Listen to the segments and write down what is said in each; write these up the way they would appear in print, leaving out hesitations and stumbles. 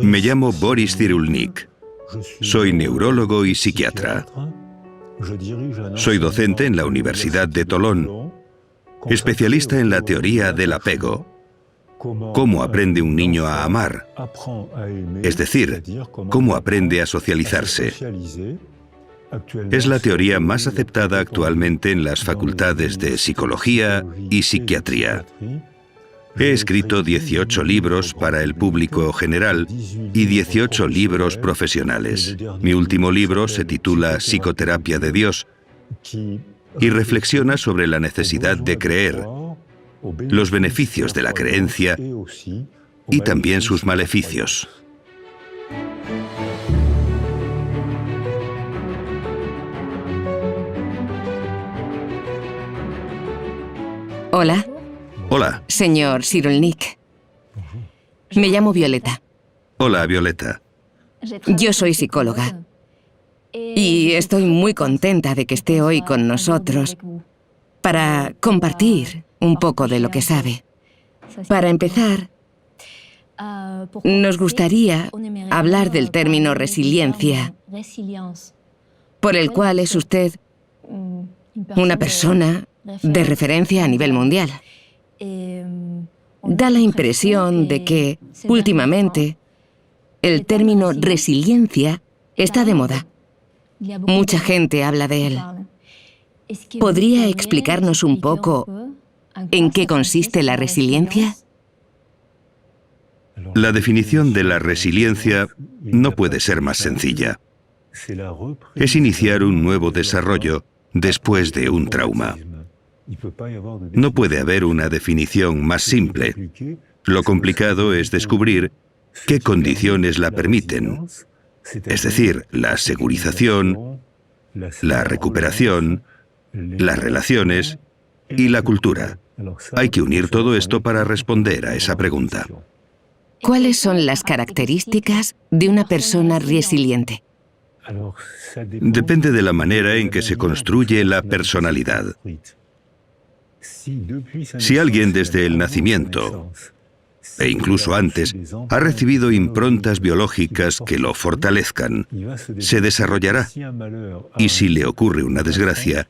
Me llamo Boris Cyrulnik. Soy neurólogo y psiquiatra. Soy docente en la Universidad de Tolón, especialista en la teoría del apego. ¿Cómo aprende un niño a amar? Es decir, ¿cómo aprende a socializarse? Es la teoría más aceptada actualmente en las facultades de psicología y psiquiatría. He escrito 18 libros para el público general y 18 libros profesionales. Mi último libro se titula Psicoterapia de Dios y reflexiona sobre la necesidad de creer, los beneficios de la creencia y también sus maleficios. Hola. Hola. Señor Cyrulnik. Me llamo Violeta. Hola, Violeta. Yo soy psicóloga. Y estoy muy contenta de que esté hoy con nosotros para compartir un poco de lo que sabe. Para empezar, nos gustaría hablar del término resiliencia, por el cual es usted una persona de referencia a nivel mundial. Da la impresión de que, últimamente, el término resiliencia está de moda. Mucha gente habla de él. ¿Podría explicarnos un poco en qué consiste la resiliencia? La definición de la resiliencia no puede ser más sencilla. Es iniciar un nuevo desarrollo después de un trauma. No puede haber una definición más simple. Lo complicado es descubrir qué condiciones la permiten, es decir, la segurización, la recuperación, las relaciones y la cultura. Hay que unir todo esto para responder a esa pregunta. ¿Cuáles son las características de una persona resiliente? Depende de la manera en que se construye la personalidad. Si alguien desde el nacimiento, e incluso antes, ha recibido improntas biológicas que lo fortalezcan, se desarrollará. Y si le ocurre una desgracia,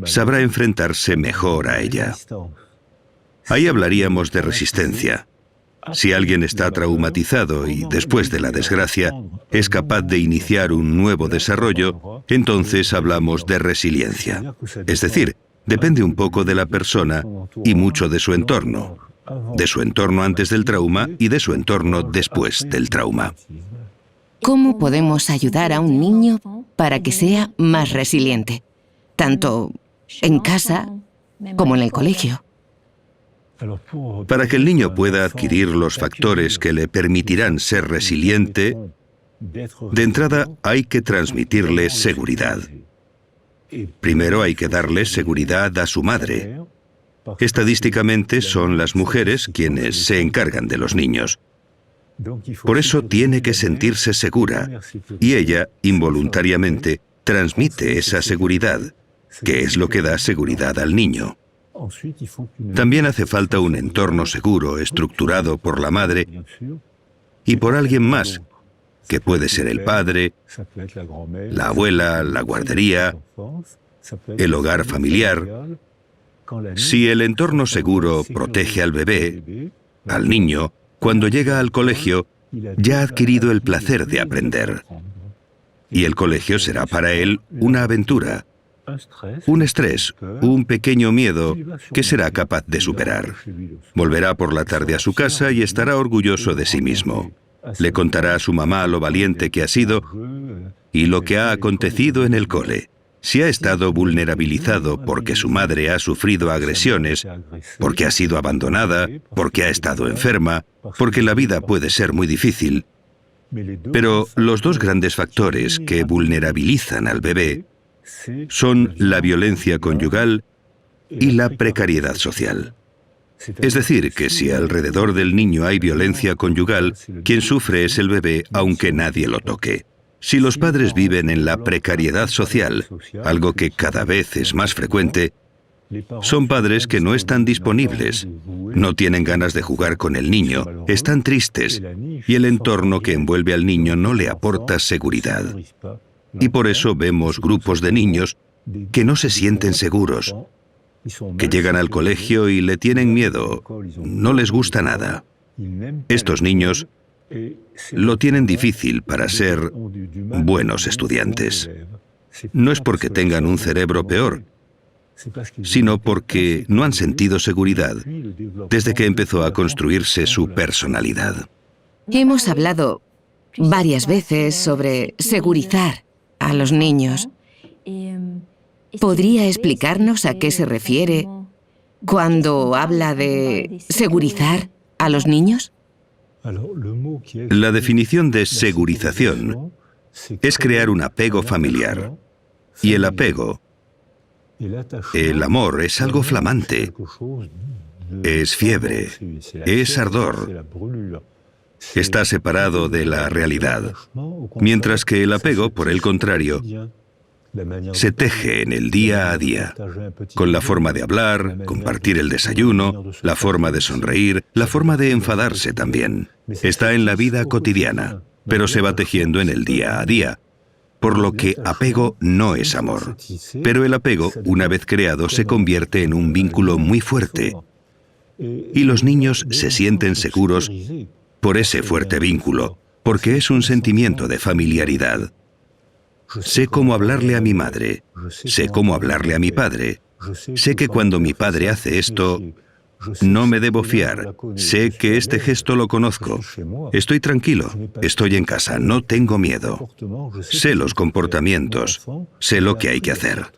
sabrá enfrentarse mejor a ella. Ahí hablaríamos de resistencia. Si alguien está traumatizado y después de la desgracia es capaz de iniciar un nuevo desarrollo, entonces hablamos de resiliencia. Es decir, depende un poco de la persona y mucho de su entorno antes del trauma y de su entorno después del trauma. ¿Cómo podemos ayudar a un niño para que sea más resiliente, tanto en casa como en el colegio? Para que el niño pueda adquirir los factores que le permitirán ser resiliente, de entrada hay que transmitirle seguridad. Primero hay que darle seguridad a su madre. Estadísticamente son las mujeres quienes se encargan de los niños. Por eso tiene que sentirse segura y ella, involuntariamente, transmite esa seguridad, que es lo que da seguridad al niño. También hace falta un entorno seguro, estructurado por la madre y por alguien más, que puede ser el padre, la abuela, la guardería, el hogar familiar. Si el entorno seguro protege al bebé, al niño, cuando llega al colegio, ya ha adquirido el placer de aprender. Y el colegio será para él una aventura, un estrés, un pequeño miedo que será capaz de superar. Volverá por la tarde a su casa y estará orgulloso de sí mismo. Le contará a su mamá lo valiente que ha sido y lo que ha acontecido en el cole. Si ha estado vulnerabilizado porque su madre ha sufrido agresiones, porque ha sido abandonada, porque ha estado enferma, porque la vida puede ser muy difícil. Pero los dos grandes factores que vulnerabilizan al bebé son la violencia conyugal y la precariedad social. Es decir, que si alrededor del niño hay violencia conyugal, quien sufre es el bebé, aunque nadie lo toque. Si los padres viven en la precariedad social, algo que cada vez es más frecuente, Son padres que no están disponibles, no tienen ganas de jugar con el niño, están tristes y el entorno que envuelve al niño no le aporta seguridad. Y por eso vemos grupos de niños que no se sienten seguros, que llegan al colegio y le tienen miedo, no les gusta nada. Estos niños lo tienen difícil para ser buenos estudiantes. No es porque tengan un cerebro peor, sino porque no han sentido seguridad desde que empezó a construirse su personalidad. Hemos hablado varias veces sobre segurizar a los niños. ¿Podría explicarnos a qué se refiere cuando habla de segurizar a los niños? La definición de segurización es crear un apego familiar. Y el apego, el amor, es algo flamante, es fiebre, es ardor, está separado de la realidad. Mientras que el apego, por el contrario, se teje en el día a día, con la forma de hablar, compartir el desayuno, la forma de sonreír, la forma de enfadarse también. Está en la vida cotidiana, pero se va tejiendo en el día a día, por lo que apego no es amor. Pero el apego, una vez creado, se convierte en un vínculo muy fuerte, y los niños se sienten seguros por ese fuerte vínculo, porque es un sentimiento de familiaridad. Sé cómo hablarle a mi madre, sé cómo hablarle a mi padre, sé que cuando mi padre hace esto, no me debo fiar, sé que este gesto lo conozco, estoy tranquilo, estoy en casa, no tengo miedo, sé los comportamientos, sé lo que hay que hacer.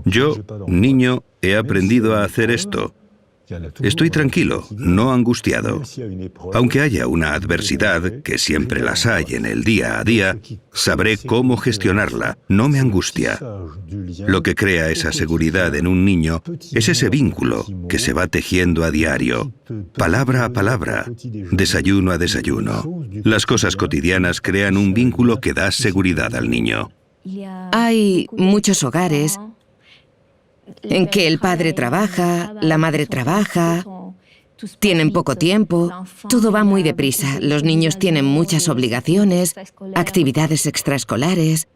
Yo, niño, he aprendido a hacer esto. Estoy tranquilo, no angustiado. Aunque haya una adversidad, que siempre las hay en el día a día, sabré cómo gestionarla, no me angustia. Lo que crea esa seguridad en un niño es ese vínculo que se va tejiendo a diario, palabra a palabra, desayuno a desayuno. Las cosas cotidianas crean un vínculo que da seguridad al niño. Hay muchos hogares en que el padre trabaja, la madre trabaja, tienen poco tiempo, todo va muy deprisa, los niños tienen muchas obligaciones, actividades extraescolares.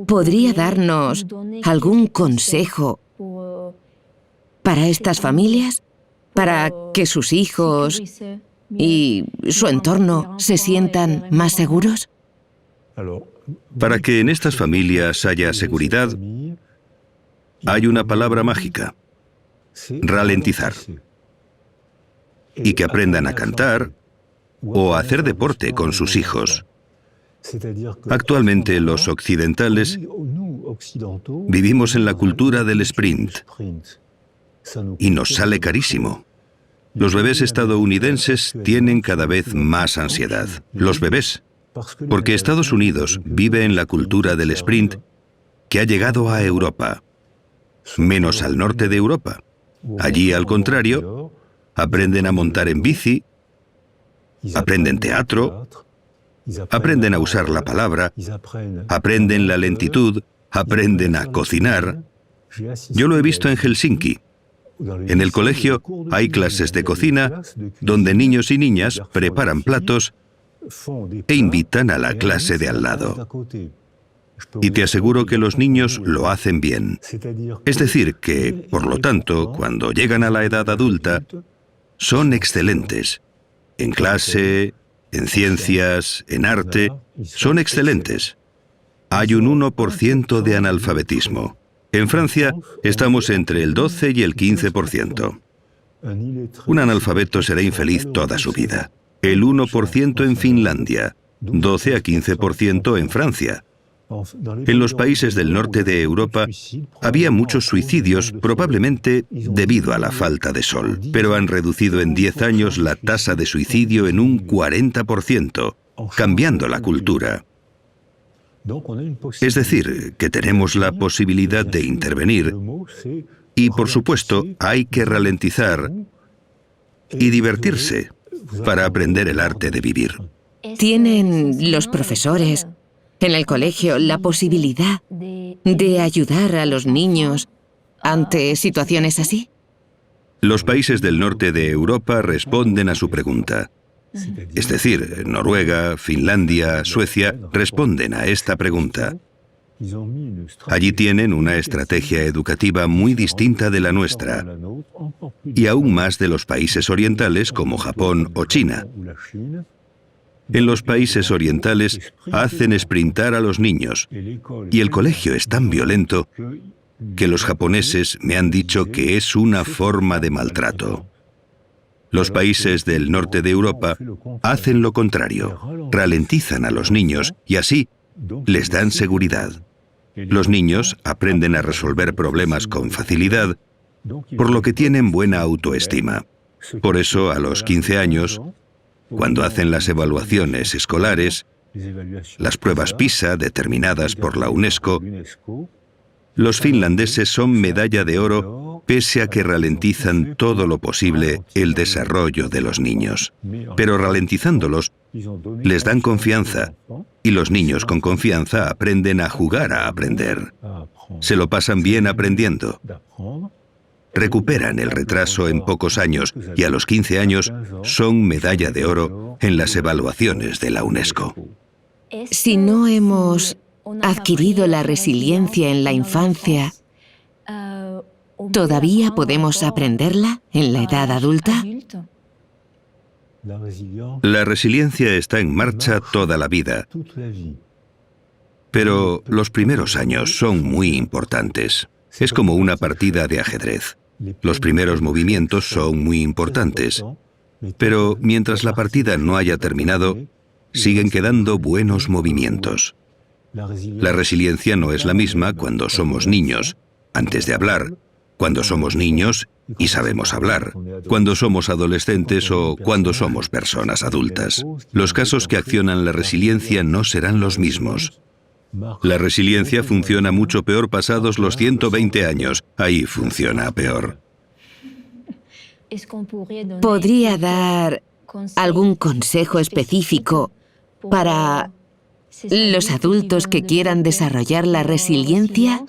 ¿Podría darnos algún consejo para estas familias? Para que sus hijos y su entorno se sientan más seguros. Para que en estas familias haya seguridad, hay una palabra mágica: ralentizar. Y que aprendan a cantar o a hacer deporte con sus hijos. Actualmente los occidentales vivimos en la cultura del sprint y nos sale carísimo. Los bebés estadounidenses tienen cada vez más ansiedad. Los bebés, porque Estados Unidos vive en la cultura del sprint que ha llegado a Europa, menos al norte de Europa. Allí, al contrario, aprenden a montar en bici, aprenden teatro, aprenden a usar la palabra, aprenden la lentitud, aprenden a cocinar. Yo lo he visto en Helsinki. En el colegio hay clases de cocina donde niños y niñas preparan platos e invitan a la clase de al lado. Y te aseguro que los niños lo hacen bien. Es decir, que, por lo tanto, cuando llegan a la edad adulta, son excelentes. En clase, en ciencias, en arte, son excelentes. Hay un 1% de analfabetismo. En Francia estamos entre el 12 y el 15%. Un analfabeto será infeliz toda su vida. El 1% en Finlandia, 12 a 15% en Francia. En los países del norte de Europa había muchos suicidios, probablemente debido a la falta de sol, pero han reducido en 10 años la tasa de suicidio en un 40%, cambiando la cultura. Es decir, que tenemos la posibilidad de intervenir y, por supuesto, hay que ralentizar y divertirse para aprender el arte de vivir. ¿Tienen los profesores en el colegio la posibilidad de ayudar a los niños ante situaciones así? Los países del norte de Europa responden a su pregunta. Es decir, Noruega, Finlandia, Suecia responden a esta pregunta. Allí tienen una estrategia educativa muy distinta de la nuestra, y aún más de los países orientales como Japón o China. En los países orientales hacen sprintar a los niños, y el colegio es tan violento que los japoneses me han dicho que es una forma de maltrato. Los países del norte de Europa hacen lo contrario, ralentizan a los niños y así les dan seguridad. Los niños aprenden a resolver problemas con facilidad, por lo que tienen buena autoestima. Por eso, a los 15 años, cuando hacen las evaluaciones escolares, las pruebas PISA determinadas por la UNESCO, los finlandeses son medalla de oro pese a que ralentizan todo lo posible el desarrollo de los niños. Pero ralentizándolos, les dan confianza y los niños con confianza aprenden a jugar a aprender. Se lo pasan bien aprendiendo. Recuperan el retraso en pocos años y a los 15 años son medalla de oro en las evaluaciones de la UNESCO. Si no hemos adquirido la resiliencia en la infancia, ¿todavía podemos aprenderla en la edad adulta? La resiliencia está en marcha toda la vida, pero los primeros años son muy importantes. Es como una partida de ajedrez. Los primeros movimientos son muy importantes, pero mientras la partida no haya terminado, siguen quedando buenos movimientos. La resiliencia no es la misma cuando somos niños, antes de hablar, cuando somos niños y sabemos hablar, cuando somos adolescentes o cuando somos personas adultas. Los casos que accionan la resiliencia no serán los mismos. La resiliencia funciona mucho peor pasados los 120 años. Ahí funciona peor. ¿Podría dar algún consejo específico para los adultos que quieran desarrollar la resiliencia?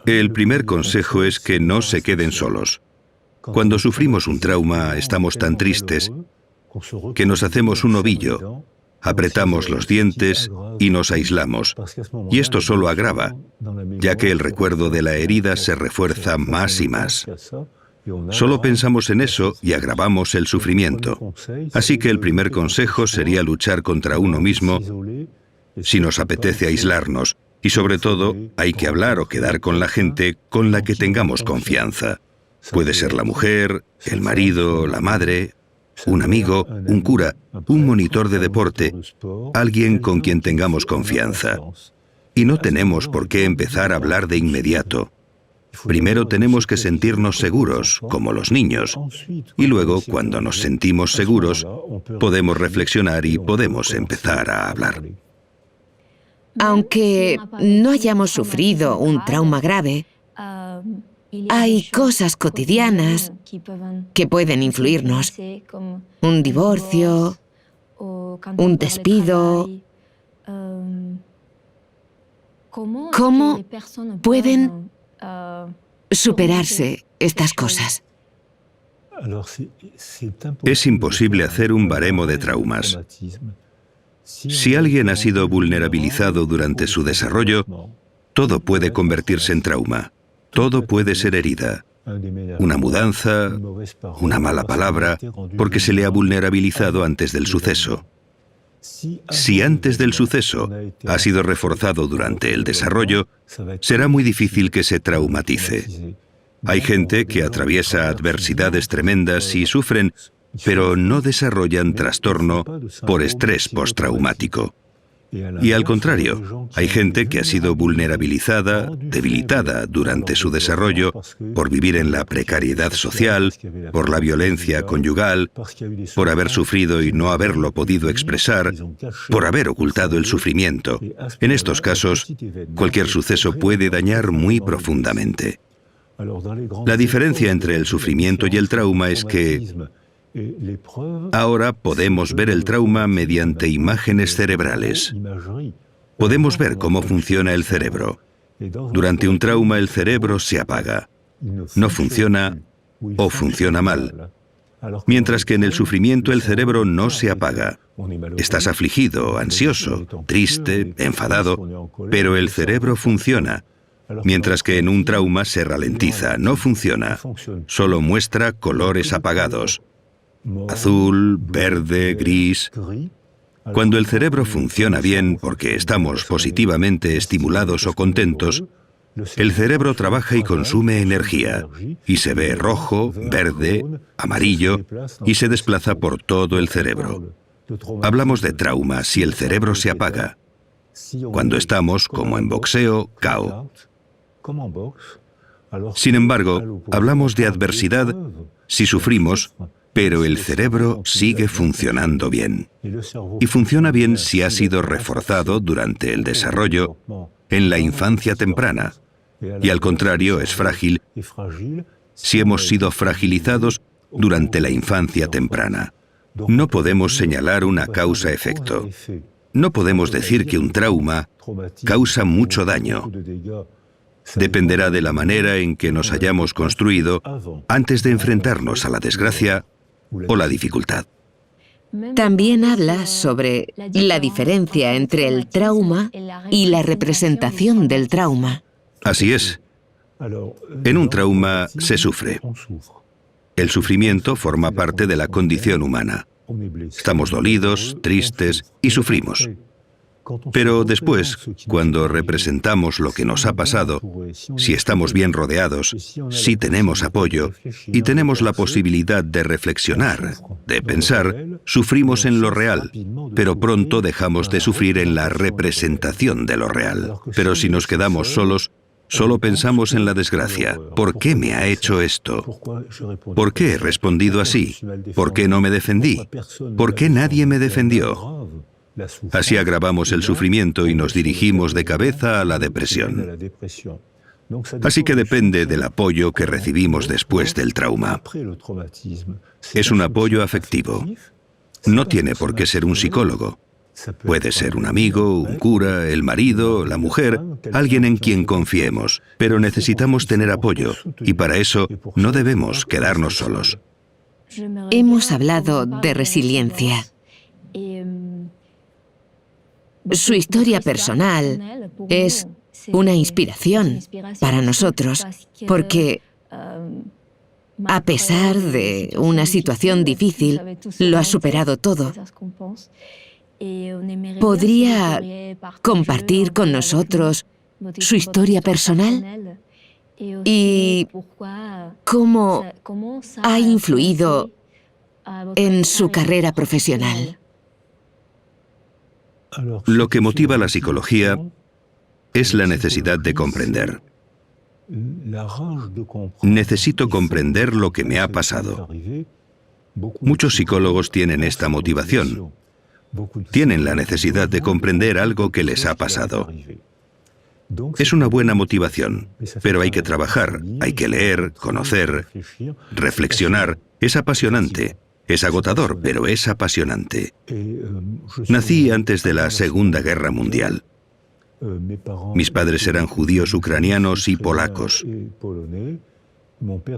El primer consejo es que no se queden solos. Cuando sufrimos un trauma, estamos tan tristes que nos hacemos un ovillo, apretamos los dientes y nos aislamos. Y esto solo agrava, ya que el recuerdo de la herida se refuerza más y más. Solo pensamos en eso y agravamos el sufrimiento. Así que el primer consejo sería luchar contra uno mismo si nos apetece aislarnos. Y sobre todo, hay que hablar o quedar con la gente con la que tengamos confianza. Puede ser la mujer, el marido, la madre, un amigo, un cura, un monitor de deporte, alguien con quien tengamos confianza. Y no tenemos por qué empezar a hablar de inmediato. Primero tenemos que sentirnos seguros, como los niños, y luego, cuando nos sentimos seguros, podemos reflexionar y podemos empezar a hablar. Aunque no hayamos sufrido un trauma grave, hay cosas cotidianas que pueden influirnos. Un divorcio, un despido. ¿Cómo pueden superarse estas cosas? Es imposible hacer un baremo de traumas. Si alguien ha sido vulnerabilizado durante su desarrollo, todo puede convertirse en trauma. Todo puede ser herida. Una mudanza, una mala palabra, porque se le ha vulnerabilizado antes del suceso. Si antes del suceso ha sido reforzado durante el desarrollo, será muy difícil que se traumatice. Hay gente que atraviesa adversidades tremendas y sufren, pero no desarrollan trastorno por estrés postraumático. Y al contrario, hay gente que ha sido vulnerabilizada, debilitada durante su desarrollo por vivir en la precariedad social, por la violencia conyugal, por haber sufrido y no haberlo podido expresar, por haber ocultado el sufrimiento. En estos casos, cualquier suceso puede dañar muy profundamente. La diferencia entre el sufrimiento y el trauma es que ahora podemos ver el trauma mediante imágenes cerebrales. Podemos ver cómo funciona el cerebro. Durante un trauma el cerebro se apaga, no funciona o funciona mal, mientras que en el sufrimiento el cerebro no se apaga. Estás afligido, ansioso, triste, enfadado, pero el cerebro funciona, mientras que en un trauma se ralentiza, no funciona, solo muestra colores apagados, azul, verde, gris. Cuando el cerebro funciona bien porque estamos positivamente estimulados o contentos, el cerebro trabaja y consume energía, y se ve rojo, verde, amarillo, y se desplaza por todo el cerebro. Hablamos de trauma si el cerebro se apaga. Cuando estamos, como en boxeo, KO. Sin embargo, hablamos de adversidad si sufrimos, pero el cerebro sigue funcionando bien. Y funciona bien si ha sido reforzado durante el desarrollo en la infancia temprana. Y al contrario, es frágil si hemos sido fragilizados durante la infancia temprana. No podemos señalar una causa-efecto. No podemos decir que un trauma causa mucho daño. Dependerá de la manera en que nos hayamos construido antes de enfrentarnos a la desgracia o la dificultad. También habla sobre la diferencia entre el trauma y la representación del trauma. Así es. En un trauma se sufre. El sufrimiento forma parte de la condición humana. Estamos dolidos, tristes y sufrimos. Pero después, cuando representamos lo que nos ha pasado, si estamos bien rodeados, si tenemos apoyo y tenemos la posibilidad de reflexionar, de pensar, sufrimos en lo real, pero pronto dejamos de sufrir en la representación de lo real. Pero si nos quedamos solos, solo pensamos en la desgracia. ¿Por qué me ha hecho esto? ¿Por qué he respondido así? ¿Por qué no me defendí? ¿Por qué nadie me defendió? Así agravamos el sufrimiento y nos dirigimos de cabeza a la depresión. Así que depende del apoyo que recibimos después del trauma. Es un apoyo afectivo. No tiene por qué ser un psicólogo. Puede ser un amigo, un cura, el marido, la mujer, alguien en quien confiemos. Pero necesitamos tener apoyo y para eso no debemos quedarnos solos. Hemos hablado de resiliencia. Su historia personal es una inspiración para nosotros, porque a pesar de una situación difícil, lo ha superado todo. ¿Podría compartir con nosotros su historia personal? ¿Y cómo ha influido en su carrera profesional? Lo que motiva la psicología es la necesidad de comprender. Necesito comprender lo que me ha pasado. Muchos psicólogos tienen esta motivación. Tienen la necesidad de comprender algo que les ha pasado. Es una buena motivación, pero hay que trabajar, hay que leer, conocer, reflexionar. Es apasionante. Es agotador, pero es apasionante. Nací antes de la Segunda Guerra Mundial. Mis padres eran judíos ucranianos y polacos.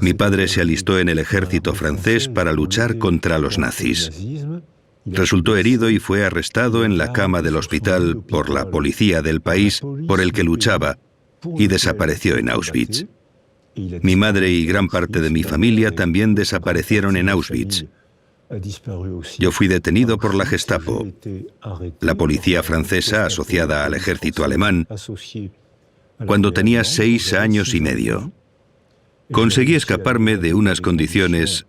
Mi padre se alistó en el ejército francés para luchar contra los nazis. Resultó herido y fue arrestado en la cama del hospital por la policía del país por el que luchaba y desapareció en Auschwitz. Mi madre y gran parte de mi familia también desaparecieron en Auschwitz. Yo fui detenido por la Gestapo, la policía francesa asociada al ejército alemán, cuando tenía 6 años y medio. Conseguí escaparme de unas condiciones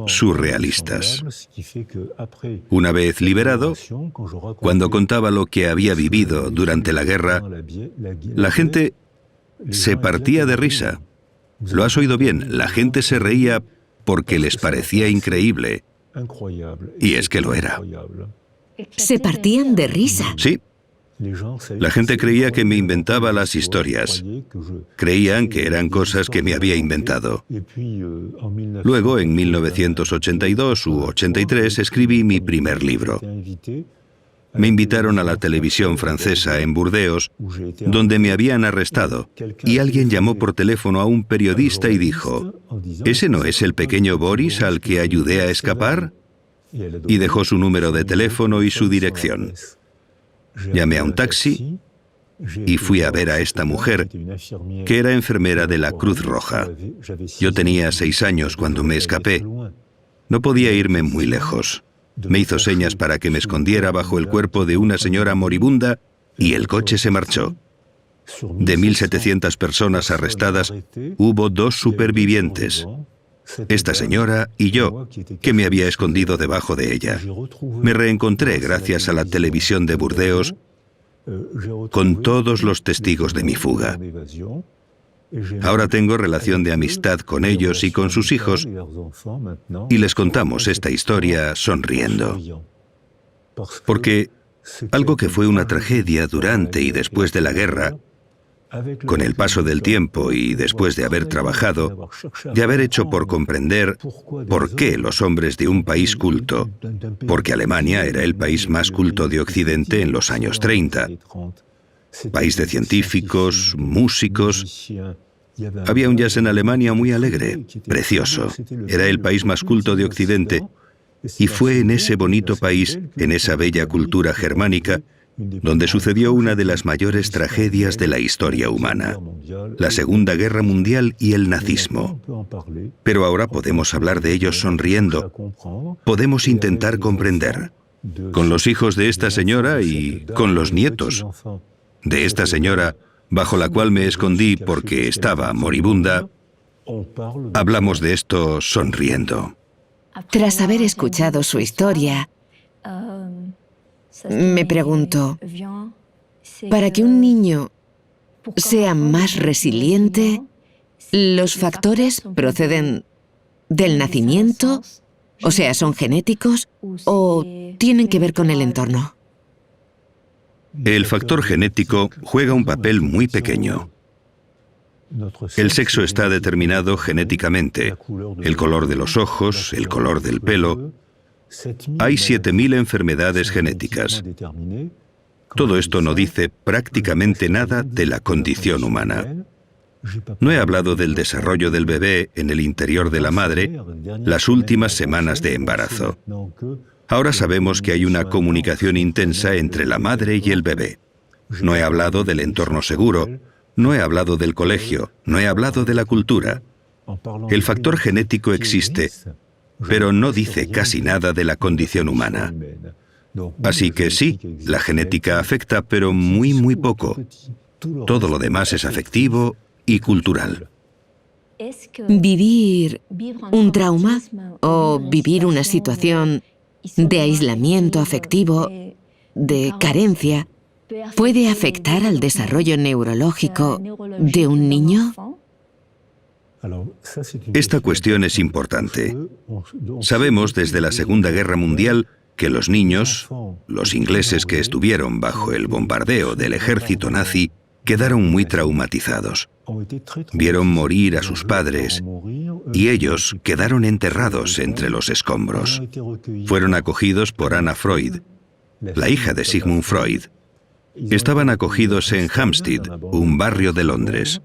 surrealistas. Una vez liberado, cuando contaba lo que había vivido durante la guerra, la gente se partía de risa. Lo has oído bien, la gente se reía porque les parecía increíble. Y es que lo era. ¿Se partían de risa? Sí. La gente creía que me inventaba las historias. Creían que eran cosas que me había inventado. Luego, en 1982 u 83, escribí mi primer libro. Me invitaron a la televisión francesa en Burdeos, donde me habían arrestado, y alguien llamó por teléfono a un periodista y dijo: ¿ese no es el pequeño Boris al que ayudé a escapar? Y dejó su número de teléfono y su dirección. Llamé a un taxi y fui a ver a esta mujer, que era enfermera de la Cruz Roja. Yo tenía 6 años cuando me escapé. No podía irme muy lejos. Me hizo señas para que me escondiera bajo el cuerpo de una señora moribunda y el coche se marchó. De 1.700 personas arrestadas, hubo 2 supervivientes. Esta señora y yo, que me había escondido debajo de ella. Me reencontré gracias a la televisión de Burdeos con todos los testigos de mi fuga. Ahora tengo relación de amistad con ellos y con sus hijos, y les contamos esta historia sonriendo. Porque algo que fue una tragedia durante y después de la guerra, con el paso del tiempo y después de haber trabajado, de haber hecho por comprender por qué los hombres de un país culto, porque Alemania era el país más culto de Occidente en los años 30, país de científicos, músicos. Había un jazz en Alemania muy alegre, precioso. Era el país más culto de Occidente, y fue en ese bonito país, en esa bella cultura germánica, donde sucedió una de las mayores tragedias de la historia humana, la Segunda Guerra Mundial y el nazismo. Pero ahora podemos hablar de ellos sonriendo. Podemos intentar comprender. Con los hijos de esta señora y con los nietos de esta señora, bajo la cual me escondí porque estaba moribunda, hablamos de esto sonriendo. Tras haber escuchado su historia, me pregunto, para que un niño sea más resiliente, ¿los factores proceden del nacimiento? O sea, ¿son genéticos o tienen que ver con el entorno? El factor genético juega un papel muy pequeño. El sexo está determinado genéticamente. El color de los ojos, el color del pelo. Hay 7.000 enfermedades genéticas. Todo esto no dice prácticamente nada de la condición humana. No he hablado del desarrollo del bebé en el interior de la madre las últimas semanas de embarazo. Ahora sabemos que hay una comunicación intensa entre la madre y el bebé. No he hablado del entorno seguro, no he hablado del colegio, no he hablado de la cultura. El factor genético existe, pero no dice casi nada de la condición humana. Así que sí, la genética afecta, pero muy poco. Todo lo demás es afectivo y cultural. ¿Vivir un trauma o vivir una situación de aislamiento afectivo, de carencia, puede afectar al desarrollo neurológico de un niño? Esta cuestión es importante. Sabemos desde la Segunda Guerra Mundial que los niños, los ingleses que estuvieron bajo el bombardeo del ejército nazi, quedaron muy traumatizados. Vieron morir a sus padres y ellos quedaron enterrados entre los escombros. Fueron acogidos por Anna Freud, la hija de Sigmund Freud. Estaban acogidos en Hampstead, un barrio de Londres.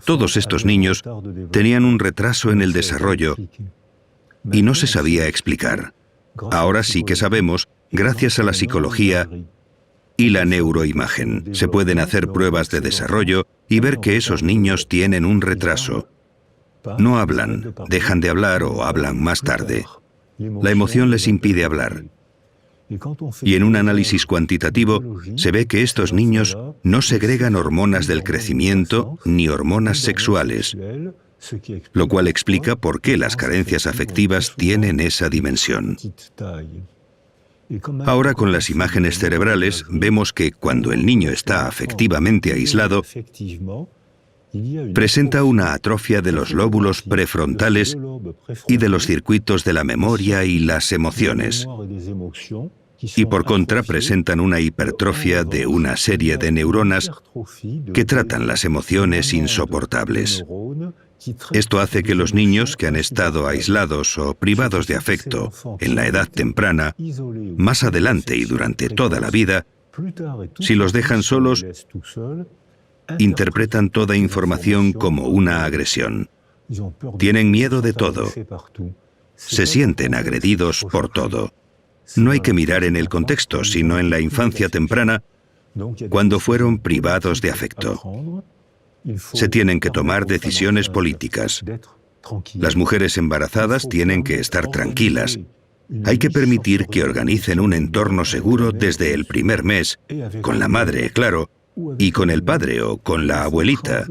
Todos estos niños tenían un retraso en el desarrollo y no se sabía explicar. Ahora sí que sabemos, gracias a la psicología y la neuroimagen. Se pueden hacer pruebas de desarrollo y ver que esos niños tienen un retraso. No hablan, dejan de hablar o hablan más tarde. La emoción les impide hablar. Y en un análisis cuantitativo se ve que estos niños no segregan hormonas del crecimiento ni hormonas sexuales, lo cual explica por qué las carencias afectivas tienen esa dimensión. Ahora con las imágenes cerebrales vemos que cuando el niño está afectivamente aislado, presenta una atrofia de los lóbulos prefrontales y de los circuitos de la memoria y las emociones. Y por contra presentan una hipertrofia de una serie de neuronas que tratan las emociones insoportables. Esto hace que los niños que han estado aislados o privados de afecto en la edad temprana, más adelante y durante toda la vida, si los dejan solos, interpretan toda información como una agresión. Tienen miedo de todo. Se sienten agredidos por todo. No hay que mirar en el contexto, sino en la infancia temprana, cuando fueron privados de afecto. Se tienen que tomar decisiones políticas. Las mujeres embarazadas tienen que estar tranquilas. Hay que permitir que organicen un entorno seguro desde el primer mes, con la madre, claro, y con el padre o con la abuelita.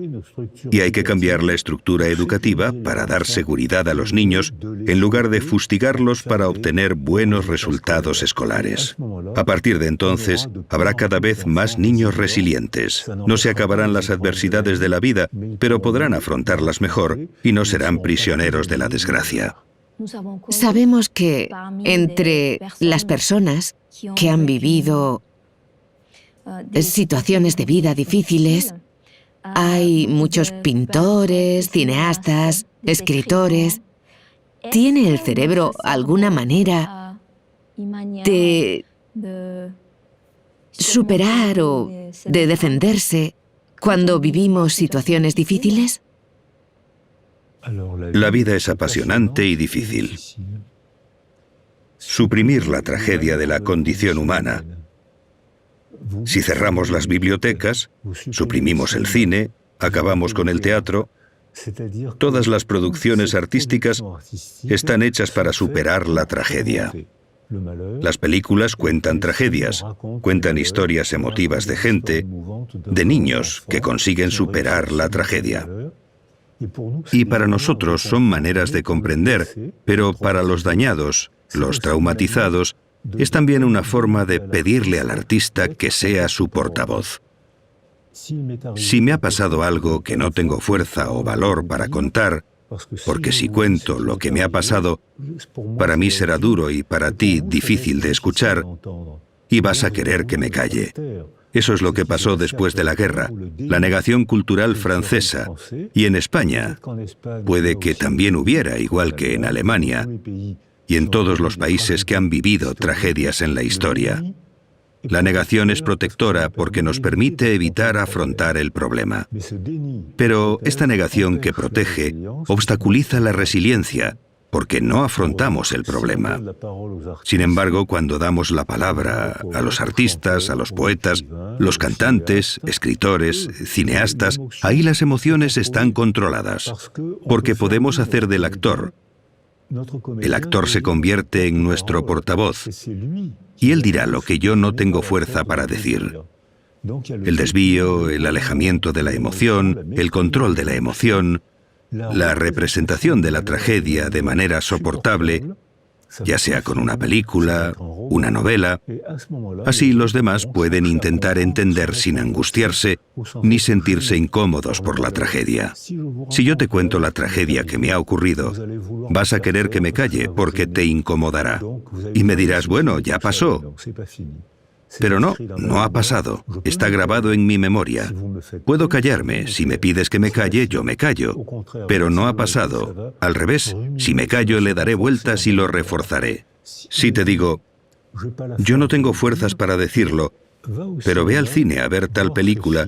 Y hay que cambiar la estructura educativa para dar seguridad a los niños en lugar de fustigarlos para obtener buenos resultados escolares. A partir de entonces, habrá cada vez más niños resilientes. No se acabarán las adversidades de la vida, pero podrán afrontarlas mejor y no serán prisioneros de la desgracia. Sabemos que entre las personas que han vivido situaciones de vida difíciles, hay muchos pintores, cineastas, escritores. ¿Tiene el cerebro alguna manera de superar o de defenderse cuando vivimos situaciones difíciles? La vida es apasionante y difícil. Suprimir la tragedia de la condición humana. Si cerramos las bibliotecas, suprimimos el cine, acabamos con el teatro, todas las producciones artísticas están hechas para superar la tragedia. Las películas cuentan tragedias, cuentan historias emotivas de gente, de niños que consiguen superar la tragedia. Y para nosotros son maneras de comprender, pero para los dañados, los traumatizados, es también una forma de pedirle al artista que sea su portavoz. Si me ha pasado algo que no tengo fuerza o valor para contar, porque si cuento lo que me ha pasado, para mí será duro y para ti difícil de escuchar, y vas a querer que me calle. Eso es lo que pasó después de la guerra, la negación cultural francesa, y en España puede que también hubiera, igual que en Alemania, y en todos los países que han vivido tragedias en la historia. La negación es protectora porque nos permite evitar afrontar el problema. Pero esta negación que protege obstaculiza la resiliencia porque no afrontamos el problema. Sin embargo, cuando damos la palabra a los artistas, a los poetas, los cantantes, escritores, cineastas, ahí las emociones están controladas, porque podemos hacer del actor. El actor se convierte en nuestro portavoz y él dirá lo que yo no tengo fuerza para decir. El desvío, el alejamiento de la emoción, el control de la emoción, la representación de la tragedia de manera soportable, ya sea con una película, una novela. Así los demás pueden intentar entender sin angustiarse ni sentirse incómodos por la tragedia. Si yo te cuento la tragedia que me ha ocurrido, vas a querer que me calle porque te incomodará. Y me dirás, bueno, ya pasó. Pero no, no ha pasado. Está grabado en mi memoria. Puedo callarme. Si me pides que me calle, yo me callo. Pero no ha pasado. Al revés, si me callo, le daré vueltas y lo reforzaré. Si te digo, yo no tengo fuerzas para decirlo, pero ve al cine a ver tal película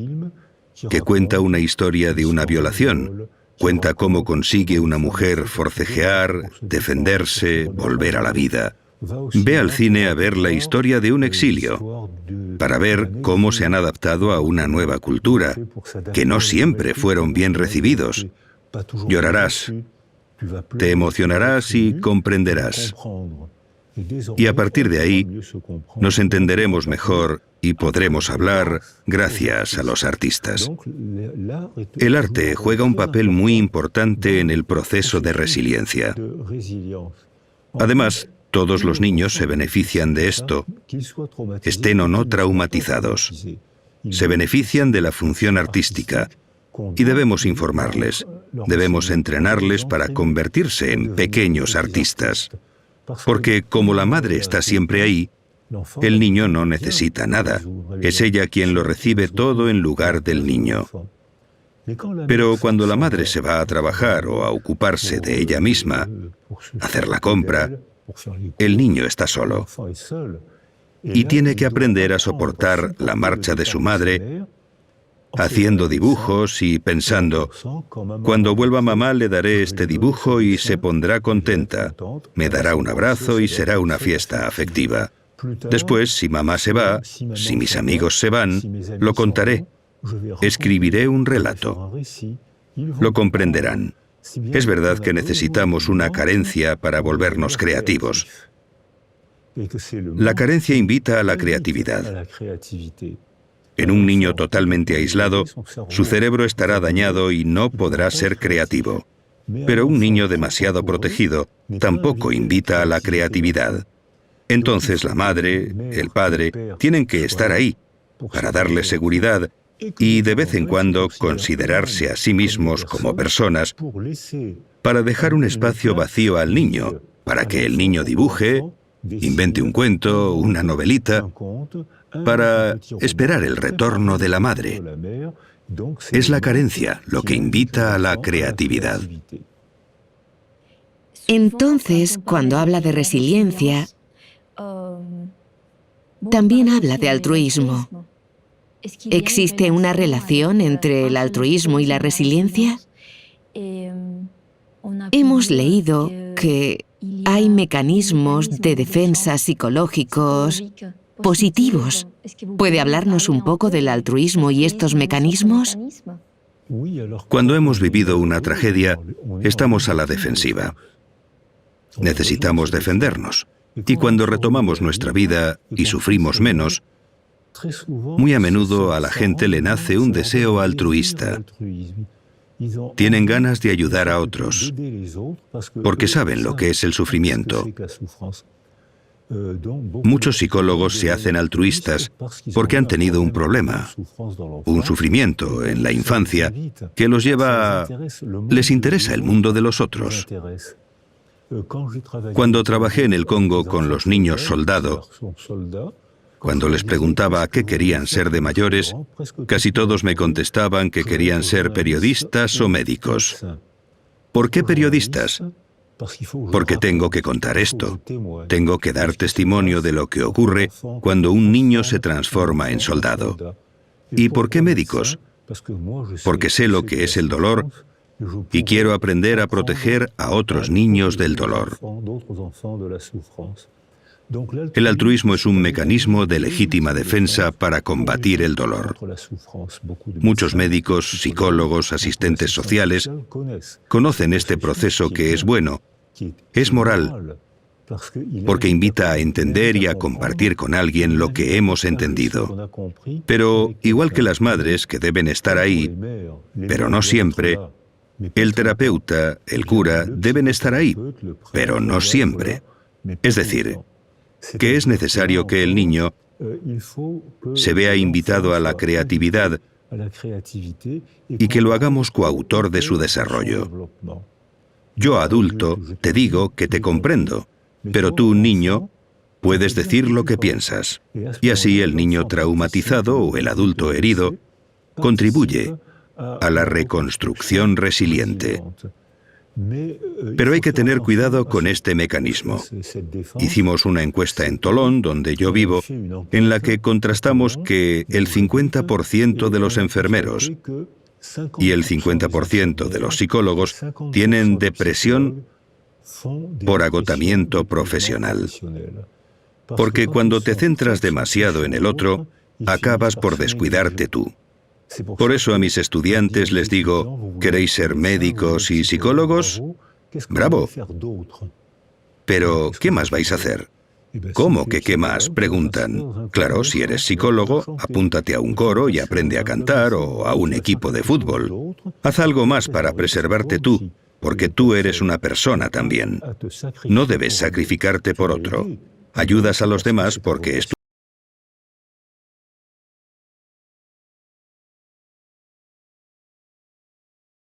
que cuenta una historia de una violación. Cuenta cómo consigue una mujer forcejear, defenderse, volver a la vida. Ve al cine a ver la historia de un exilio, para ver cómo se han adaptado a una nueva cultura, que no siempre fueron bien recibidos. Llorarás, te emocionarás y comprenderás. Y a partir de ahí, nos entenderemos mejor y podremos hablar gracias a los artistas. El arte juega un papel muy importante en el proceso de resiliencia. Además, todos los niños se benefician de esto, estén o no traumatizados. Se benefician de la función artística y debemos informarles, debemos entrenarles para convertirse en pequeños artistas. Porque como la madre está siempre ahí, el niño no necesita nada. Es ella quien lo recibe todo en lugar del niño. Pero cuando la madre se va a trabajar o a ocuparse de ella misma, hacer la compra, el niño está solo y tiene que aprender a soportar la marcha de su madre, haciendo dibujos y pensando, cuando vuelva mamá le daré este dibujo y se pondrá contenta, me dará un abrazo y será una fiesta afectiva. Después, si mamá se va, si mis amigos se van, lo contaré, escribiré un relato. Lo comprenderán. Es verdad que necesitamos una carencia para volvernos creativos. La carencia invita a la creatividad. En un niño totalmente aislado, su cerebro estará dañado y no podrá ser creativo. Pero un niño demasiado protegido tampoco invita a la creatividad. Entonces la madre, el padre, tienen que estar ahí para darle seguridad y de vez en cuando considerarse a sí mismos como personas para dejar un espacio vacío al niño, para que el niño dibuje, invente un cuento, una novelita, para esperar el retorno de la madre. Es la carencia lo que invita a la creatividad. Entonces, cuando habla de resiliencia, también habla de altruismo. ¿Existe una relación entre el altruismo y la resiliencia? Hemos leído que hay mecanismos de defensa psicológicos positivos. ¿Puede hablarnos un poco del altruismo y estos mecanismos? Cuando hemos vivido una tragedia, estamos a la defensiva. Necesitamos defendernos. Y cuando retomamos nuestra vida y sufrimos menos, muy a menudo a la gente le nace un deseo altruista. Tienen ganas de ayudar a otros, porque saben lo que es el sufrimiento. Muchos psicólogos se hacen altruistas porque han tenido un problema, un sufrimiento en la infancia que los lleva a... Les interesa el mundo de los otros. Cuando trabajé en el Congo con los niños soldado, cuando les preguntaba qué querían ser de mayores, casi todos me contestaban que querían ser periodistas o médicos. ¿Por qué periodistas? Porque tengo que contar esto. Tengo que dar testimonio de lo que ocurre cuando un niño se transforma en soldado. ¿Y por qué médicos? Porque sé lo que es el dolor y quiero aprender a proteger a otros niños del dolor. El altruismo es un mecanismo de legítima defensa para combatir el dolor. Muchos médicos, psicólogos, asistentes sociales conocen este proceso que es bueno, es moral, porque invita a entender y a compartir con alguien lo que hemos entendido. Pero, igual que las madres que deben estar ahí, pero no siempre, el terapeuta, el cura, deben estar ahí, pero no siempre. Es decir, que es necesario que el niño se vea invitado a la creatividad y que lo hagamos coautor de su desarrollo. Yo, adulto, te digo que te comprendo, pero tú, niño, puedes decir lo que piensas. Y así el niño traumatizado o el adulto herido contribuye a la reconstrucción resiliente. Pero hay que tener cuidado con este mecanismo. Hicimos una encuesta en Tolón, donde yo vivo, en la que contrastamos que el 50% de los enfermeros y el 50% de los psicólogos tienen depresión por agotamiento profesional. Porque cuando te centras demasiado en el otro, acabas por descuidarte tú. Por eso a mis estudiantes les digo, ¿queréis ser médicos y psicólogos? ¡Bravo! Pero, ¿qué más vais a hacer? ¿Cómo que qué más? Preguntan. Claro, si eres psicólogo, apúntate a un coro y aprende a cantar o a un equipo de fútbol. Haz algo más para preservarte tú, porque tú eres una persona también. No debes sacrificarte por otro. Ayudas a los demás porque es tu...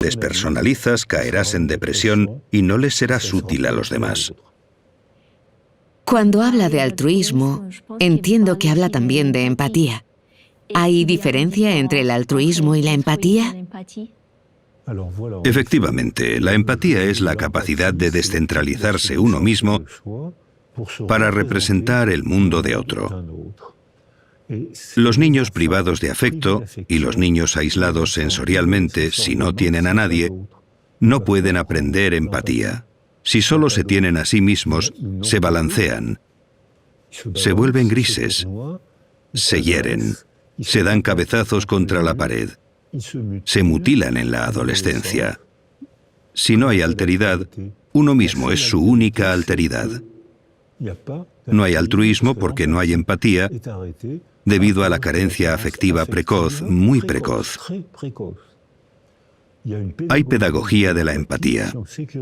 Despersonalizas, caerás en depresión y no les serás útil a los demás. Cuando habla de altruismo, entiendo que habla también de empatía. ¿Hay diferencia entre el altruismo y la empatía? Efectivamente, la empatía es la capacidad de descentralizarse uno mismo para representar el mundo de otro. Los niños privados de afecto y los niños aislados sensorialmente, si no tienen a nadie, no pueden aprender empatía. Si solo se tienen a sí mismos, se balancean, se vuelven grises, se hieren, se dan cabezazos contra la pared, se mutilan en la adolescencia. Si no hay alteridad, uno mismo es su única alteridad. No hay altruismo porque no hay empatía, debido a la carencia afectiva precoz, muy precoz. Hay pedagogía de la empatía.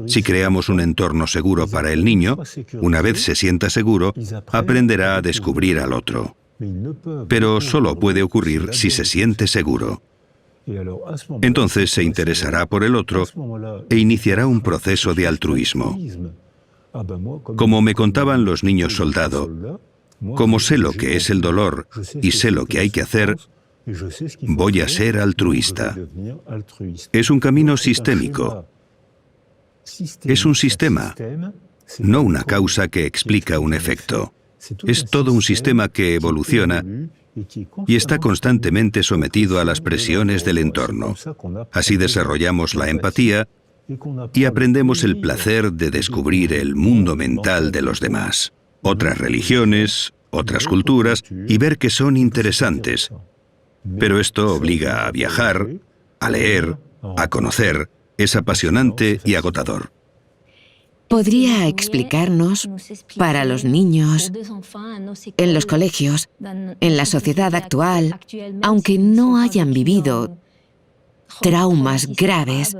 Si creamos un entorno seguro para el niño, una vez se sienta seguro, aprenderá a descubrir al otro. Pero solo puede ocurrir si se siente seguro. Entonces se interesará por el otro e iniciará un proceso de altruismo. Como me contaban los niños soldado, como sé lo que es el dolor y sé lo que hay que hacer, voy a ser altruista. Es un camino sistémico. Es un sistema, no una causa que explica un efecto. Es todo un sistema que evoluciona y está constantemente sometido a las presiones del entorno. Así desarrollamos la empatía y aprendemos el placer de descubrir el mundo mental de los demás, otras religiones, otras culturas, y ver que son interesantes. Pero esto obliga a viajar, a leer, a conocer. Es apasionante y agotador. ¿Podría explicarnos, para los niños, en los colegios, en la sociedad actual, aunque no hayan vivido traumas graves,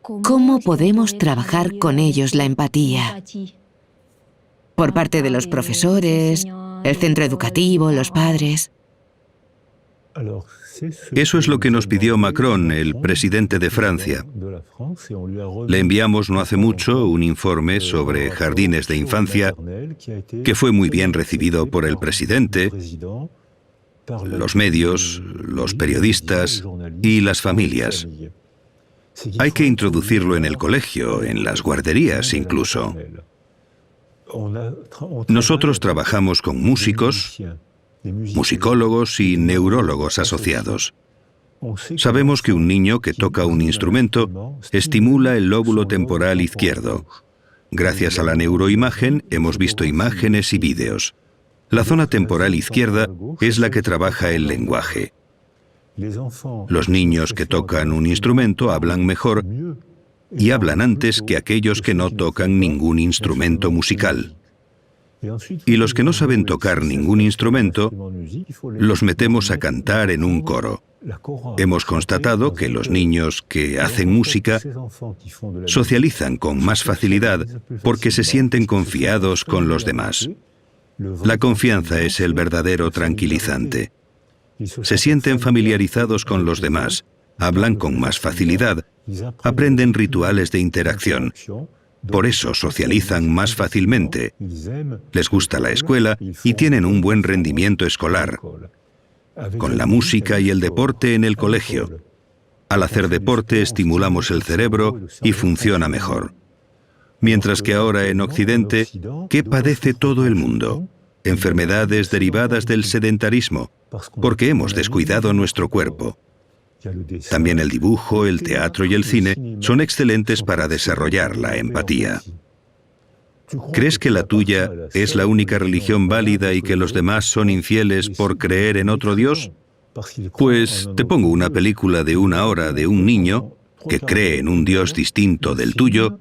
cómo podemos trabajar con ellos la empatía? Por parte de los profesores, el centro educativo, los padres. Eso es lo que nos pidió Macron, el presidente de Francia. Le enviamos no hace mucho un informe sobre jardines de infancia que fue muy bien recibido por el presidente, los medios, los periodistas y las familias. Hay que introducirlo en el colegio, en las guarderías incluso. Nosotros trabajamos con músicos, musicólogos y neurólogos asociados. Sabemos que un niño que toca un instrumento estimula el lóbulo temporal izquierdo. Gracias a la neuroimagen hemos visto imágenes y vídeos. La zona temporal izquierda es la que trabaja el lenguaje. Los niños que tocan un instrumento hablan mejor y hablan antes que aquellos que no tocan ningún instrumento musical. Y los que no saben tocar ningún instrumento, los metemos a cantar en un coro. Hemos constatado que los niños que hacen música socializan con más facilidad porque se sienten confiados con los demás. La confianza es el verdadero tranquilizante. Se sienten familiarizados con los demás, hablan con más facilidad, aprenden rituales de interacción. Por eso socializan más fácilmente, les gusta la escuela y tienen un buen rendimiento escolar, con la música y el deporte en el colegio. Al hacer deporte estimulamos el cerebro y funciona mejor. Mientras que ahora en Occidente, ¿qué padece todo el mundo? Enfermedades derivadas del sedentarismo, porque hemos descuidado nuestro cuerpo. También el dibujo, el teatro y el cine son excelentes para desarrollar la empatía. ¿Crees que la tuya es la única religión válida y que los demás son infieles por creer en otro Dios? Pues te pongo una película de 1 hora de un niño que cree en un Dios distinto del tuyo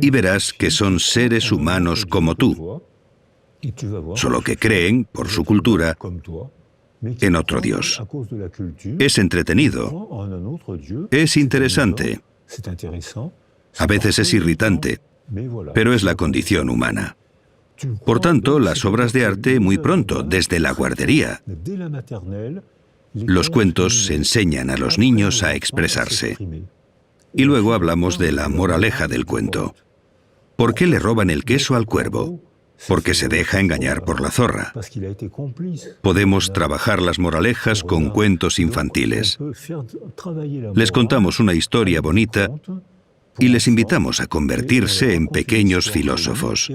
y verás que son seres humanos como tú, solo que creen, por su cultura, en otro Dios. Es entretenido, es interesante, a veces es irritante, pero es la condición humana. Por tanto, las obras de arte muy pronto, desde la guardería. Los cuentos se enseñan a los niños a expresarse. Y luego hablamos de la moraleja del cuento. ¿Por qué le roban el queso al cuervo? porque se deja engañar por la zorra. Podemos trabajar las moralejas con cuentos infantiles. Les contamos una historia bonita y les invitamos a convertirse en pequeños filósofos.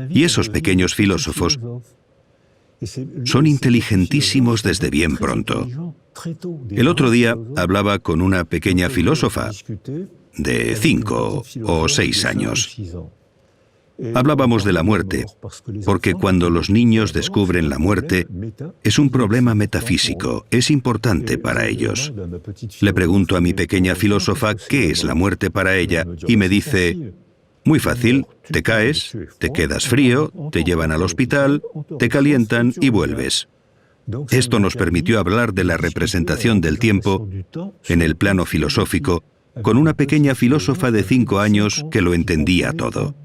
Y esos pequeños filósofos son inteligentísimos desde bien pronto. El otro día hablaba con una pequeña filósofa de 5 o 6 años. Hablábamos de la muerte, porque cuando los niños descubren la muerte, es un problema metafísico, es importante para ellos. Le pregunto a mi pequeña filósofa qué es la muerte para ella y me dice: muy fácil, te caes, te quedas frío, te llevan al hospital, te calientan y vuelves. Esto nos permitió hablar de la representación del tiempo en el plano filosófico con una pequeña filósofa de 5 años que lo entendía todo.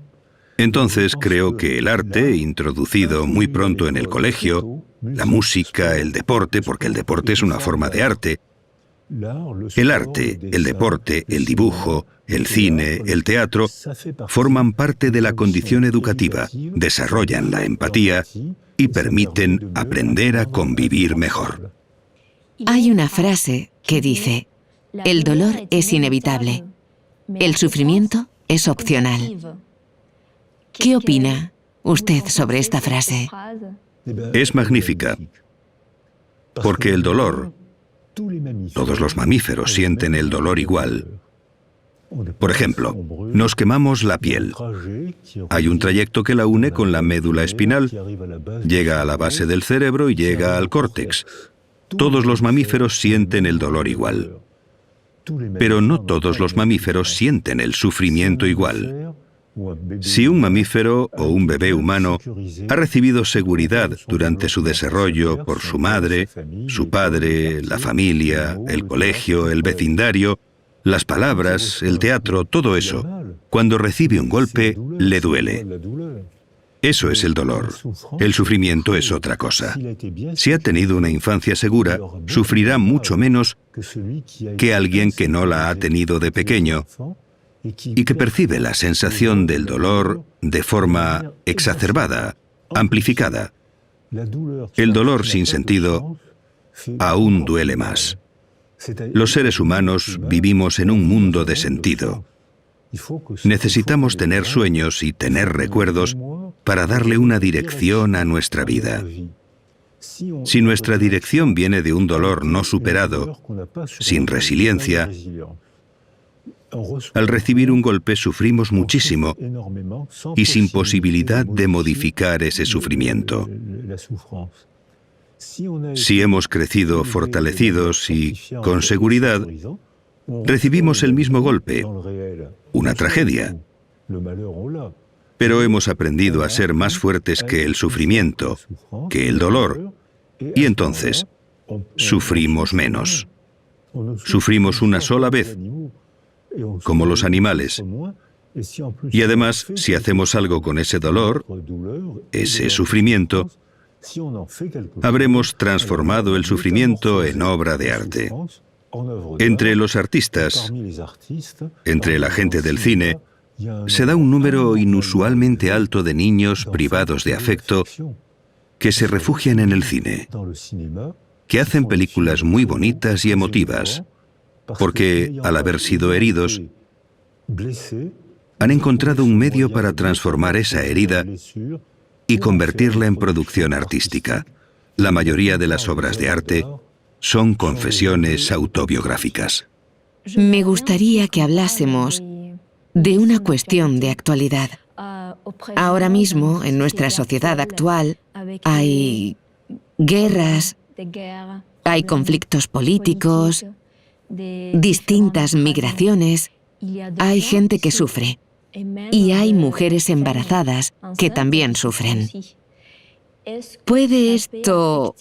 Entonces creo que el arte, introducido muy pronto en el colegio, la música, el deporte, porque el deporte es una forma de arte, el arte, el deporte, el dibujo, el cine, el teatro, forman parte de la condición educativa, desarrollan la empatía y permiten aprender a convivir mejor. Hay una frase que dice: el dolor es inevitable, el sufrimiento es opcional. ¿Qué opina usted sobre esta frase? Es magnífica, porque el dolor, todos los mamíferos sienten el dolor igual. Por ejemplo, nos quemamos la piel. Hay un trayecto que la une con la médula espinal, llega a la base del cerebro y llega al córtex. Todos los mamíferos sienten el dolor igual. Pero no todos los mamíferos sienten el sufrimiento igual. Si un mamífero o un bebé humano ha recibido seguridad durante su desarrollo por su madre, su padre, la familia, el colegio, el vecindario, las palabras, el teatro, todo eso, cuando recibe un golpe, le duele. Eso es el dolor. El sufrimiento es otra cosa. Si ha tenido una infancia segura, sufrirá mucho menos que alguien que no la ha tenido de pequeño y que percibe la sensación del dolor de forma exacerbada, amplificada. El dolor sin sentido aún duele más. Los seres humanos vivimos en un mundo de sentido. Necesitamos tener sueños y tener recuerdos para darle una dirección a nuestra vida. Si nuestra dirección viene de un dolor no superado, sin resiliencia, al recibir un golpe sufrimos muchísimo y sin posibilidad de modificar ese sufrimiento. Si hemos crecido fortalecidos y con seguridad, recibimos el mismo golpe, una tragedia. Pero hemos aprendido a ser más fuertes que el sufrimiento, que el dolor, y entonces sufrimos menos. Sufrimos una sola vez, como los animales. Y además, si hacemos algo con ese dolor, ese sufrimiento, habremos transformado el sufrimiento en obra de arte. Entre los artistas, entre la gente del cine, se da un número inusualmente alto de niños privados de afecto que se refugian en el cine, que hacen películas muy bonitas y emotivas, porque, al haber sido heridos, han encontrado un medio para transformar esa herida y convertirla en producción artística. La mayoría de las obras de arte son confesiones autobiográficas. Me gustaría que hablásemos de una cuestión de actualidad. Ahora mismo, en nuestra sociedad actual, hay guerras, hay conflictos políticos, distintas migraciones, hay gente que sufre y hay mujeres embarazadas que también sufren. ¿Puede esto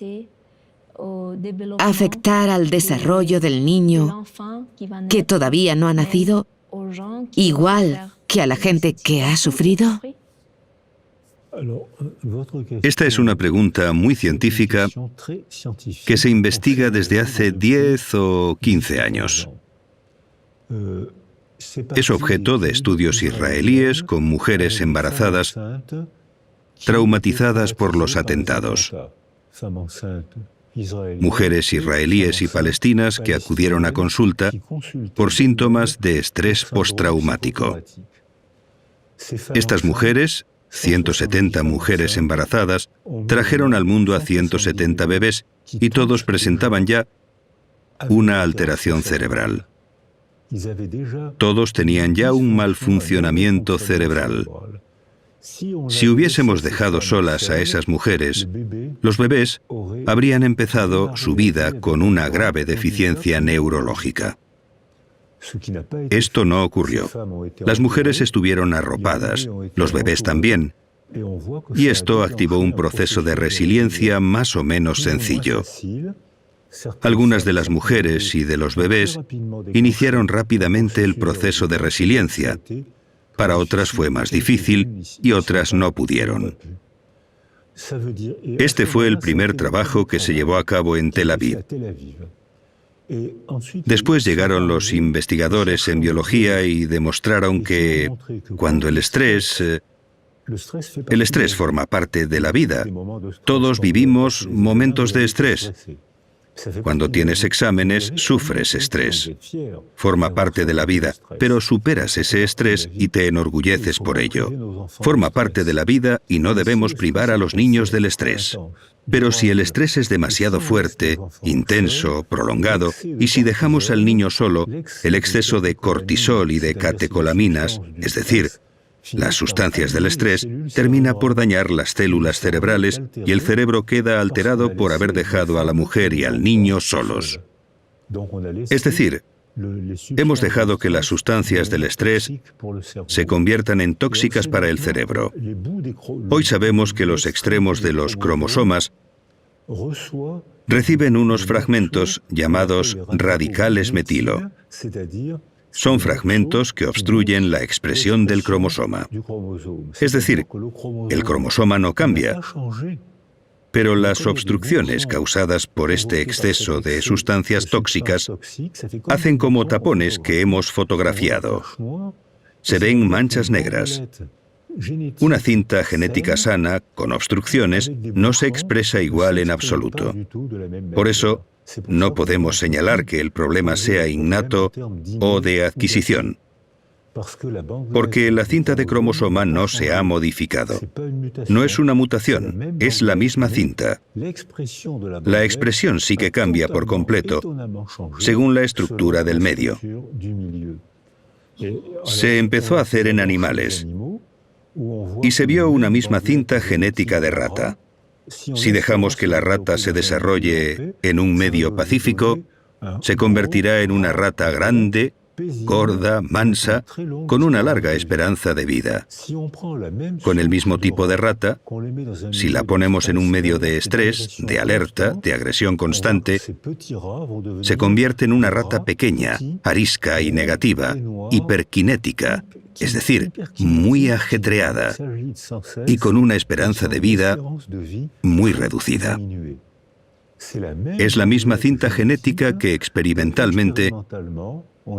afectar al desarrollo del niño que todavía no ha nacido, igual que a la gente que ha sufrido? Esta es una pregunta muy científica que se investiga desde hace 10 o 15 años. Es objeto de estudios israelíes con mujeres embarazadas traumatizadas por los atentados. Mujeres israelíes y palestinas que acudieron a consulta por síntomas de estrés postraumático. Estas mujeres, 170 mujeres embarazadas, trajeron al mundo a 170 bebés y todos presentaban ya una alteración cerebral. Todos tenían ya un mal funcionamiento cerebral. Si hubiésemos dejado solas a esas mujeres, los bebés habrían empezado su vida con una grave deficiencia neurológica. Esto no ocurrió. Las mujeres estuvieron arropadas, los bebés también, y esto activó un proceso de resiliencia más o menos sencillo. Algunas de las mujeres y de los bebés iniciaron rápidamente el proceso de resiliencia. Para otras fue más difícil y otras no pudieron. Este fue el primer trabajo que se llevó a cabo en Tel Aviv. Después llegaron los investigadores en biología y demostraron que cuando el estrés forma parte de la vida. Todos vivimos momentos de estrés. Cuando tienes exámenes, sufres estrés. Forma parte de la vida, pero superas ese estrés y te enorgulleces por ello. Forma parte de la vida y no debemos privar a los niños del estrés. Pero si el estrés es demasiado fuerte, intenso, prolongado, y si dejamos al niño solo, el exceso de cortisol y de catecolaminas, es decir, las sustancias del estrés, termina por dañar las células cerebrales y el cerebro queda alterado por haber dejado a la mujer y al niño solos. Es decir, hemos dejado que las sustancias del estrés se conviertan en tóxicas para el cerebro. Hoy sabemos que los extremos de los cromosomas reciben unos fragmentos llamados radicales metilo. Son fragmentos que obstruyen la expresión del cromosoma. Es decir, el cromosoma no cambia, pero las obstrucciones causadas por este exceso de sustancias tóxicas hacen como tapones que hemos fotografiado. Se ven manchas negras. Una cinta genética sana, con obstrucciones, no se expresa igual en absoluto. Por eso, no podemos señalar que el problema sea innato o de adquisición, porque la cinta de cromosoma no se ha modificado. No es una mutación, es la misma cinta. La expresión sí que cambia por completo según la estructura del medio. Se empezó a hacer en animales y se vio una misma cinta genética de rata. Si dejamos que la rata se desarrolle en un medio pacífico, se convertirá en una rata grande, gorda, mansa, con una larga esperanza de vida. Con el mismo tipo de rata, si la ponemos en un medio de estrés, de alerta, de agresión constante, se convierte en una rata pequeña, arisca y negativa, hiperkinética, es decir, muy ajetreada y con una esperanza de vida muy reducida. Es la misma cinta genética que experimentalmente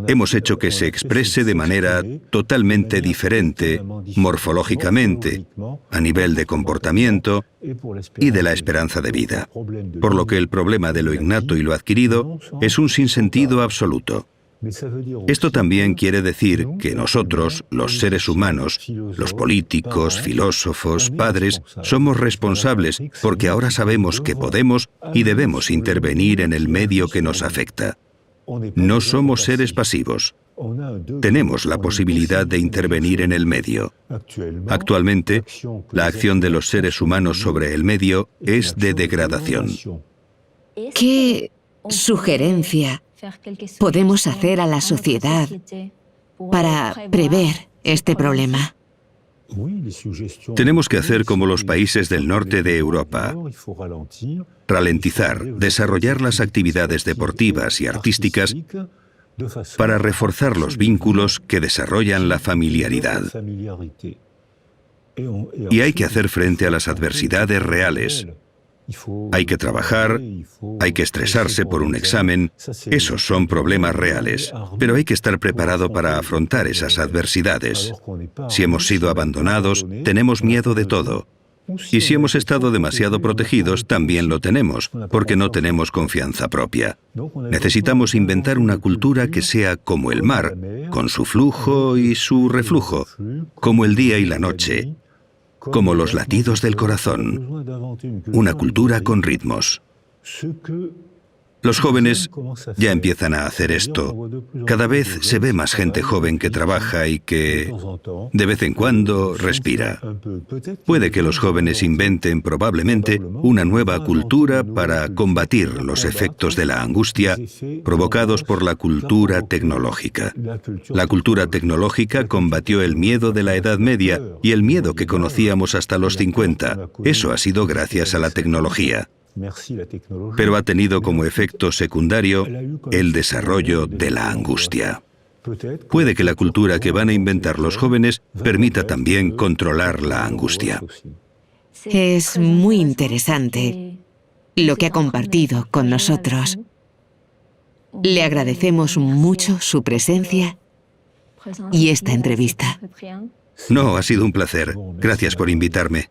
hemos hecho que se exprese de manera totalmente diferente, morfológicamente, a nivel de comportamiento y de la esperanza de vida. Por lo que el problema de lo innato y lo adquirido es un sinsentido absoluto. Esto también quiere decir que nosotros, los seres humanos, los políticos, filósofos, padres, somos responsables porque ahora sabemos que podemos y debemos intervenir en el medio que nos afecta. No somos seres pasivos. Tenemos la posibilidad de intervenir en el medio. Actualmente, la acción de los seres humanos sobre el medio es de degradación. ¿Qué sugerencia podemos hacer a la sociedad para prever este problema? Tenemos que hacer como los países del norte de Europa. Ralentizar, desarrollar las actividades deportivas y artísticas para reforzar los vínculos que desarrollan la familiaridad. Y hay que hacer frente a las adversidades reales. Hay que trabajar, hay que estresarse por un examen. Esos son problemas reales, pero hay que estar preparado para afrontar esas adversidades. Si hemos sido abandonados, tenemos miedo de todo. Y si hemos estado demasiado protegidos, también lo tenemos, porque no tenemos confianza propia. Necesitamos inventar una cultura que sea como el mar, con su flujo y su reflujo, como el día y la noche, como los latidos del corazón, una cultura con ritmos. Los jóvenes ya empiezan a hacer esto. Cada vez se ve más gente joven que trabaja y que, de vez en cuando, respira. Puede que los jóvenes inventen probablemente una nueva cultura para combatir los efectos de la angustia provocados por la cultura tecnológica. La cultura tecnológica combatió el miedo de la Edad Media y el miedo que conocíamos hasta los 50. Eso ha sido gracias a la tecnología. Pero ha tenido como efecto secundario el desarrollo de la angustia. Puede que la cultura que van a inventar los jóvenes permita también controlar la angustia. Es muy interesante lo que ha compartido con nosotros. Le agradecemos mucho su presencia y esta entrevista. No, ha sido un placer. Gracias por invitarme.